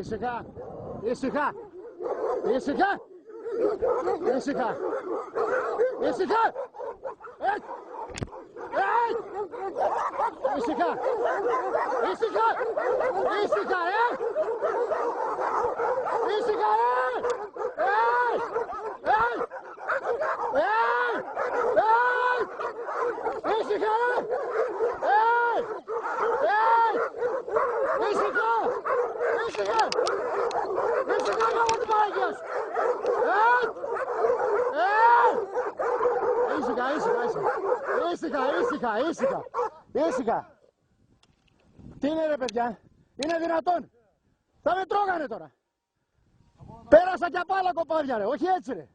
Ήσυχα. Ήσυχα. Ήσυχα. Ήσυχα. Ήσυχα. Ήσυχα. Ήσυχα. Ήσυχα, Ήσυχα, Ήσυχα, Ήσυχα. Ήσυχα, γάμο του Παναγίας. Ήσυχα. Τι είναι ρε παιδιά, είναι δυνατόν. Θα με τρώγανε τώρα. Πέρασα κι απ' άλλα κοπάδια ρε, όχι έτσι ρε.